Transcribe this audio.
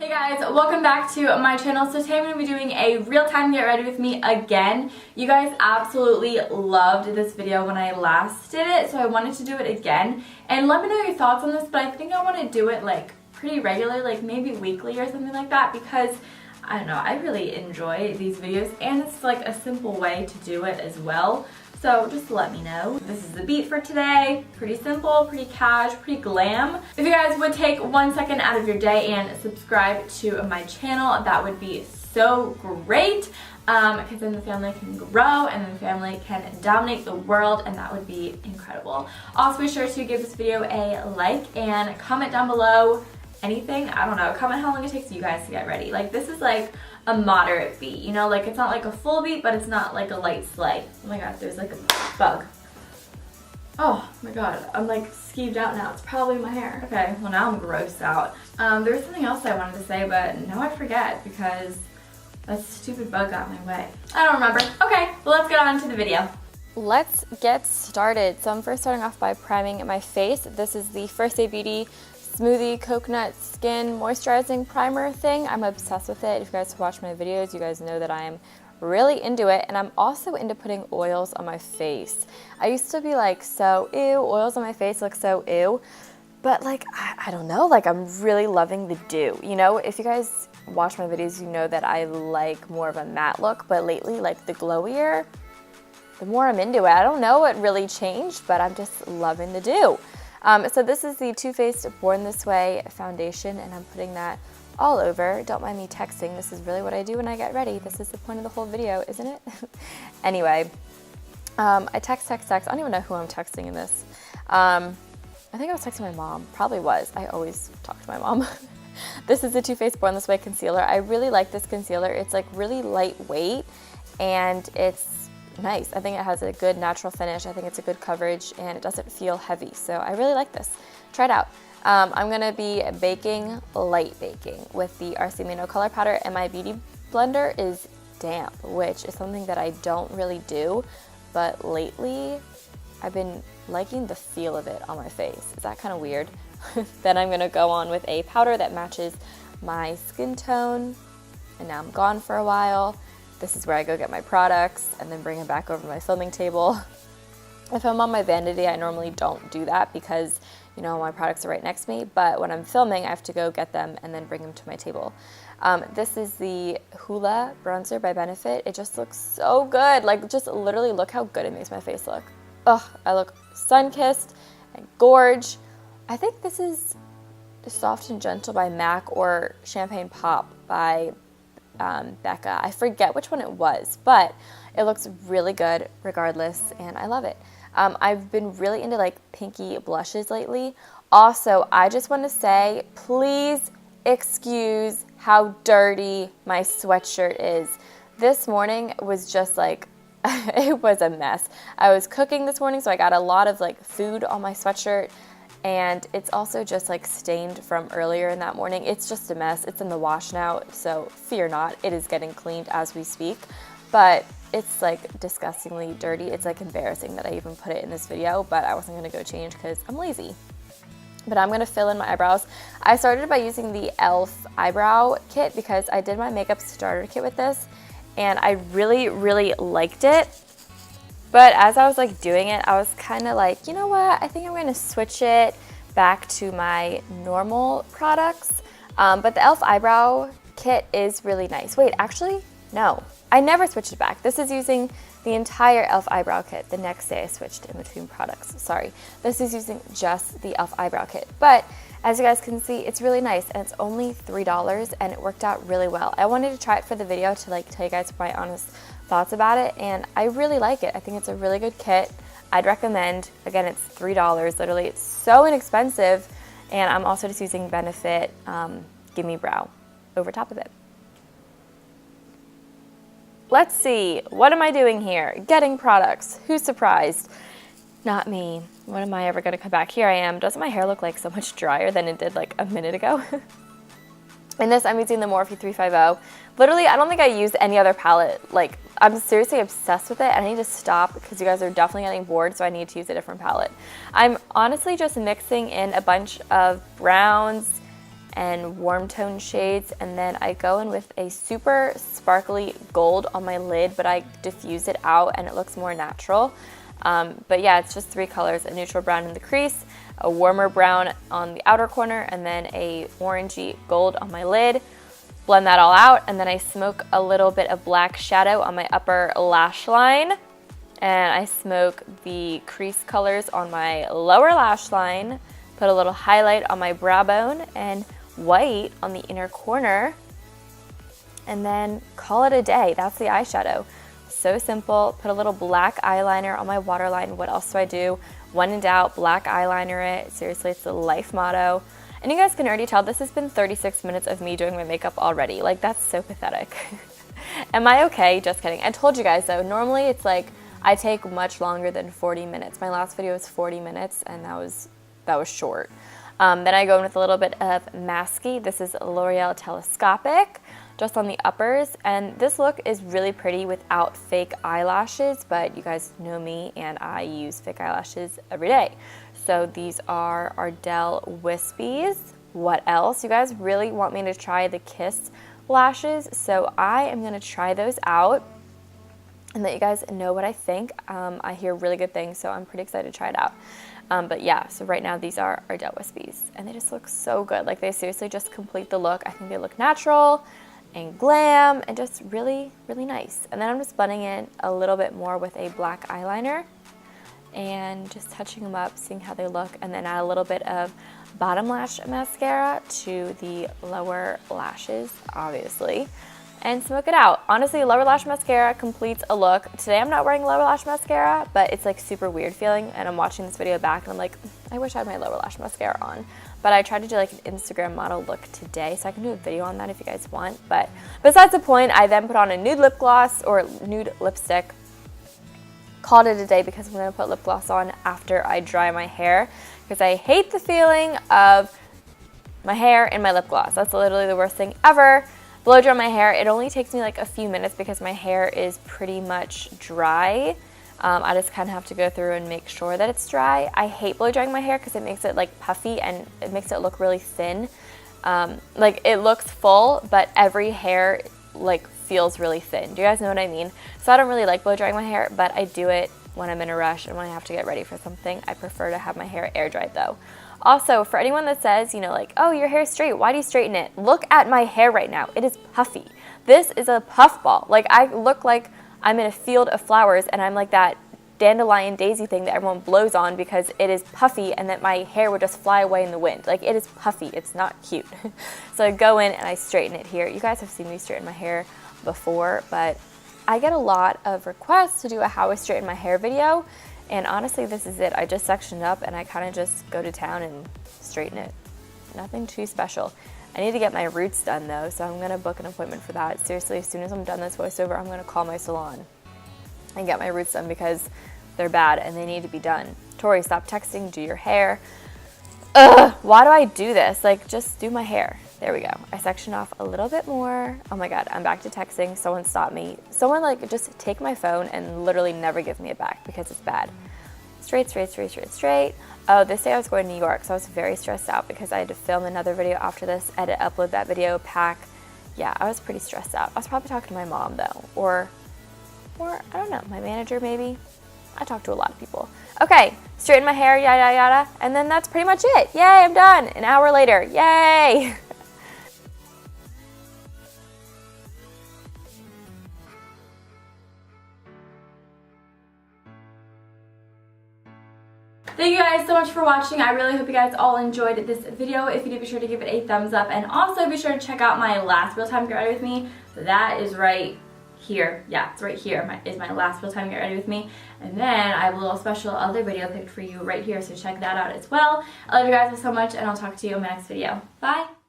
Hey guys, welcome back to my channel. So today I'm going to be doing a real-time get ready with me again. You guys absolutely loved this video when I last did it, so I wanted to do it again. And let me know your thoughts on this, but I think I want to do it like pretty regularly, like maybe weekly or something like that, because I don't know, I really enjoy these videos and it's like a simple way to do it as well. So just let me know. This is the beat for today. Pretty simple, pretty cash, pretty glam. If you guys would take 1 second out of your day and subscribe to my channel, that would be so great. Because then the family can grow and then the family can dominate the world, and that would be incredible. Also be sure to give this video a like and comment down below anything. I don't know, comment how long it takes you guys to get ready. Like, this is like a moderate beat, you know, like it's not like a full beat, but it's not like a light sleigh. Oh my god, there's like a bug. Oh my god, I'm like skeeved out now. It's probably my hair. Okay, well now I'm grossed out. There was something else I wanted to say, but now I forget because that stupid bug got in my way. I don't remember. Okay, well let's get on to the video. Let's get started. So I'm first starting off by priming my face. This is the First Aid Beauty Smoothie Coconut Skin Moisturizing Primer thing. I'm obsessed with it. If you guys watch my videos, you guys know that I am really into it, and I'm also into putting oils on my face. I used to be like, so ew, oils on my face look so ew, but like, I don't know, like I'm really loving the dew. You know, if you guys watch my videos, you know that I like more of a matte look, but lately, like the glowier, the more I'm into it. I don't know what really changed, but I'm just loving the dew. So this is the Too Faced Born This Way foundation, and I'm putting that all over. Don't mind me texting. This is really what I do when I get ready. This is the point of the whole video, isn't it? Anyway, I text. I don't even know who I'm texting in this. I think I was texting my mom. Probably was. I always talk to my mom. This is the Too Faced Born This Way concealer. I really like this concealer. It's like really lightweight, and it's nice. I think it has a good natural finish. I think it's a good coverage, and it doesn't feel heavy. So I really like this. Try it out. I'm going to be light baking with the RC Mino color powder, and my beauty blender is damp, which is something that I don't really do, but lately I've been liking the feel of it on my face. Is that kind of weird? Then I'm going to go on with a powder that matches my skin tone, and now I'm gone for a while. This is where I go get my products and then bring them back over to my filming table. If I'm on my vanity, I normally don't do that because, you know, my products are right next to me, but when I'm filming, I have to go get them and then bring them to my table. This is the Hoola bronzer by Benefit. It just looks so good. Like, just literally look how good it makes my face look. Ugh, I look sun-kissed and gorge. I think this is Soft and Gentle by MAC or Champagne Pop by Becca. I forget which one it was, but it looks really good regardless, and I love it. I've been really into like pinky blushes lately. Also, I just want to say, please excuse how dirty my sweatshirt is. This morning was just like, it was a mess. I was cooking this morning, so I got a lot of like food on my sweatshirt, and it's also just like stained from earlier in that morning. It's just a mess. It's in the wash now, so fear not. It is getting cleaned as we speak, but it's like disgustingly dirty. It's like embarrassing that I even put it in this video, but I wasn't gonna go change because I'm lazy. But I'm gonna fill in my eyebrows. I started by using the e.l.f. eyebrow kit because I did my makeup starter kit with this, and I really, really liked it. But as I was like doing it, I was kind of like, you know what? I think I'm gonna switch it back to my normal products. But the e.l.f. eyebrow kit is really nice. Wait, actually, no. I never switched it back. This is using the entire e.l.f. eyebrow kit. The next day I switched in between products. Sorry. This is using just the e.l.f. eyebrow kit. But as you guys can see, it's really nice, and it's only $3, and it worked out really well. I wanted to try it for the video to like tell you guys my honest thoughts about it, and I really like it. I think it's a really good kit. I'd recommend. Again, it's $3. Literally, it's so inexpensive, and I'm also just using Benefit Gimme Brow over top of it. Let's see, what am I doing here? Getting products. Who's surprised? Not me. When am I ever gonna come back? Here I am. Doesn't my hair look like so much drier than it did like a minute ago? In this, I'm using the Morphe 350. Literally, I don't think I used any other palette. Like, I'm seriously obsessed with it, and I need to stop because you guys are definitely getting bored, so I need to use a different palette. I'm honestly just mixing in a bunch of browns and warm tone shades, and then I go in with a super sparkly gold on my lid, but I diffuse it out and it looks more natural. But yeah, it's just 3 colors, a neutral brown in the crease, a warmer brown on the outer corner, and then a orangey gold on my lid. Blend that all out, and then I smoke a little bit of black shadow on my upper lash line, and I smoke the crease colors on my lower lash line, put a little highlight on my brow bone, and white on the inner corner, and then call it a day. That's the eyeshadow. So simple. Put a little black eyeliner on my waterline. What else do I do? When in doubt, black eyeliner it. Seriously, it's the life motto. And you guys can already tell this has been 36 minutes of me doing my makeup already. Like, that's so pathetic. Am I okay? Just kidding. I told you guys though, normally it's like I take much longer than 40 minutes. My last video was 40 minutes and that was short. Then I go in with a little bit of masky. This is L'Oreal Telescopic, just on the uppers. And this look is really pretty without fake eyelashes, but you guys know me and I use fake eyelashes every day. So these are Ardell Wispies. What else? You guys really want me to try the Kiss lashes, so I am going to try those out and let you guys know what I think. I hear really good things, so I'm pretty excited to try it out. But yeah, so right now these are Ardell Wispies, and they just look so good. Like, they seriously just complete the look. I think they look natural and glam and just really, really nice. And then I'm just blending in a little bit more with a black eyeliner and just touching them up, seeing how they look, and then add a little bit of bottom lash mascara to the lower lashes, obviously, and smoke it out. Honestly, lower lash mascara completes a look. Today I'm not wearing lower lash mascara, but it's like super weird feeling, and I'm watching this video back and I'm like, I wish I had my lower lash mascara on. But I tried to do like an Instagram model look today, so I can do a video on that if you guys want. But besides the point, I then put on a nude lip gloss or nude lipstick. Called it a day because I'm going to put lip gloss on after I dry my hair, because I hate the feeling of my hair in my lip gloss. That's literally the worst thing ever. Blow dry my hair. It only takes me like a few minutes because my hair is pretty much dry. I just kind of have to go through and make sure that it's dry. I hate blow drying my hair because it makes it like puffy and it makes it look really thin. Like, it looks full, but every hair like feels really thin. Do you guys know what I mean? So I don't really like blow drying my hair, but I do it when I'm in a rush and when I have to get ready for something. I prefer to have my hair air dried though. Also, for anyone that says, you know, like, oh, your hair's straight, why do you straighten it? Look at my hair right now. It is puffy. This is a puff ball. Like, I look like I'm in a field of flowers and I'm like that dandelion daisy thing that everyone blows on because it is puffy and that my hair would just fly away in the wind. Like, it is puffy. It's not cute. So I go in and I straighten it here. You guys have seen me straighten my hair before, but I get a lot of requests to do a how I straighten my hair video, and honestly this is it. I just section it up and I kind of just go to town and straighten it. Nothing too special. I need to get my roots done though, so I'm gonna book an appointment for that. Seriously, as soon as I'm done this voiceover, I'm gonna call my salon and get my roots done because they're bad and they need to be done. Tori, stop texting, do your hair. Ugh, why do I do this? Like, just do my hair. There we go. I section off a little bit more. Oh my God, I'm back to texting. Someone stop me. Someone like just take my phone and literally never give me it back because it's bad. Straight, straight, straight, straight, straight. Oh, this day I was going to New York, so I was very stressed out because I had to film another video after this, edit, upload that video, pack. Yeah, I was pretty stressed out. I was probably talking to my mom though, or I don't know, my manager maybe. I talk to a lot of people. Okay, straighten my hair, yada, yada, yada, and then that's pretty much it. Yay, I'm done. An hour later, yay. Thank you guys so much for watching. I really hope you guys all enjoyed this video. If you did, be sure to give it a thumbs up, and also be sure to check out my last Real Time Get Ready With Me. That is right here. Yeah, it's right here. Is my last Real Time Get Ready With Me. And then I have a little special other video picked for you right here, so check that out as well. I love you guys so much, and I'll talk to you in my next video. Bye!